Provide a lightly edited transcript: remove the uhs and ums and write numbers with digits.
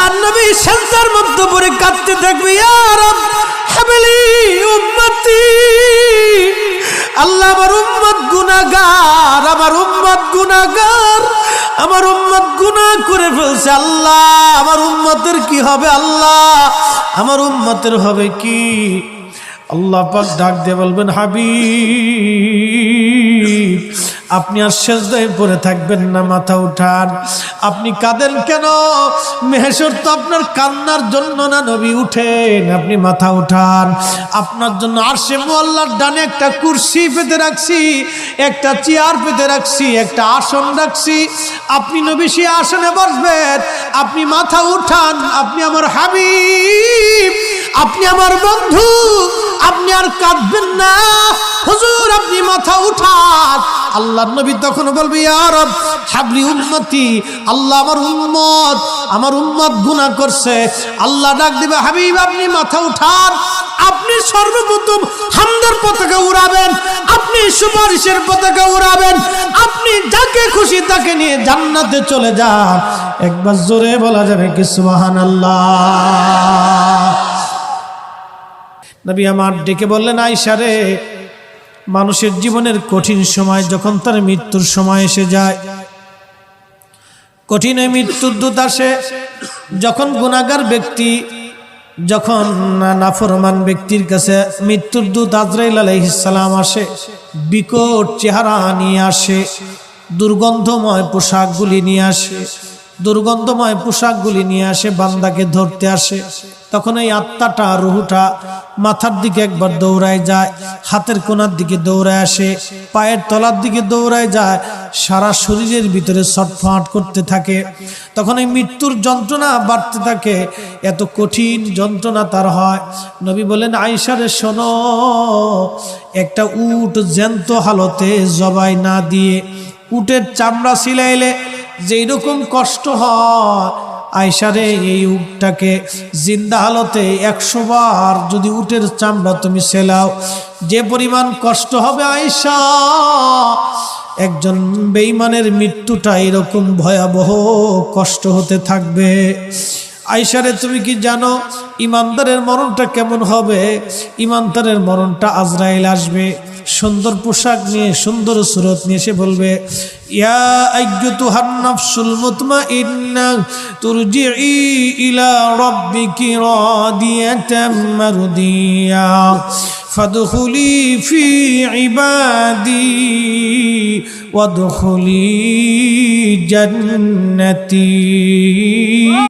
আল্লাহর নবী সেজদার মধ্যে পড়ে কাঁদতে থাকবে, ইয়া রব হাবলি উম্মতি, আল্লাহ আমার উম্মত গুনাহগার, আমার উম্মত গুনাহগার, আমার উম্মত গুনাহ করে ফেলছে, আল্লাহ আমার উম্মতের কি হবে, আল্লাহ আমার উম্মতের হবে কি? আল্লাহ পাক ডাক দিয়ে বলবেন, হাবিব আপনি আর সেজদায় পড়ে থাকবেন না, মাথা উঠান। আপনি কাঁদেন কেন? মেহেশর তো আপনার কান্নার জন্য না নবী, উঠেন, আপনি মাথা উঠান। আপনার জন্য আরশে মুআল্লার ডানে একটা কুরসি পেতে রাখছি, একটা চেয়ার পেতে রাখছি, একটা আসন রাখছি, আপনি নবী সেই আসনে বসবেন। আপনি মাথা উঠান, আপনি আমার হাবিব, আপনি আমার বন্ধু, আপনি আর কাঁদবেন না। হুজুর আপনি মাথা উঠান। আল্লাহর নবী তখন বলবে, ইয়া রব হাবলি উম্মতি, আল্লাহ আমার উম্মত গুনাহ করছে। আল্লাহ ডাক দিবে, হাবিব আপনি মাথা উঠান, আপনি সর্বপ্রথম হামদের পতাকা উড়াবেন, আপনি সুপারিশের পতাকা উড়াবেন, আপনি যাকে খুশি তাকে নিয়ে জান্নাতে চলে যান। একবার জোরে বলা যাবে কি সুবহানাল্লাহ? নবী আমার ডেকে বললেন, আয়েশা রে, মানুষের জীবনের কঠিন সময় যখন তার মৃত্যুর সময় এসে যায়, কঠিন মৃত্যুর দূত আসে, যখন গুনাহগার ব্যক্তি, যখন নাফরমান ব্যক্তির কাছে মৃত্যুর দূত আজরাইল আলাইহিস সালাম আসে, বিকট চেহারা নিয়ে আসে, দুর্গন্ধময় পোশাকগুলি নিয়ে আসে, দুর্গন্ধময় পোশাকগুলি নিয়ে আসে, বান্দাকে ধরতে আসে। তখন এই আত্মাটা, রুহুটা মাথার দিকে একবার দৌড়ায় যায়, হাতের কোণার দিকে দৌড়ায় আসে, পায়ের তলার দিকে দৌড়ায় যায়, সারা শরীরের ভিতরে ছটফট করতে থাকে। তখন এই মৃত্যুর যন্ত্রণা বাড়তে থাকে, এত কঠিন যন্ত্রণা তার হয়। নবী বলেন, আয়েশা রে শোনো, একটা উট জ্যান্ত হালতে জবাই না দিয়ে উটের চামড়া ছিলাইলে যেই রকম কষ্ট হয়, আয়েশা রে এই উটটাকে জিন্দা হালতে 100 বার যদি উটের চামড়া তুমি সেলাও, যে পরিমাণ কষ্ট হবে আয়েশা, একজন বেঈমানের মৃত্যুটা এরকম ভয়াবহ কষ্ট হতে থাকবে। আয়েশা রে তুমি কি জানো ইমানদারের মরণটা কেমন হবে? ইমানদারের মরণটা আজরাইল আসবে, সুন্দর পোশাক নিয়ে, সুন্দর সুরত নিয়ে এসে বলবে, ইয়া আইয়্যুতুহান নাফসুল মুতমাইন্নাহ তুরজিই ইলা রাব্বিকি রাদিয়াতাম মারদিয়া ফাদখুলি ফি ইবাদি ওয়াদখুলি জান্নাতি।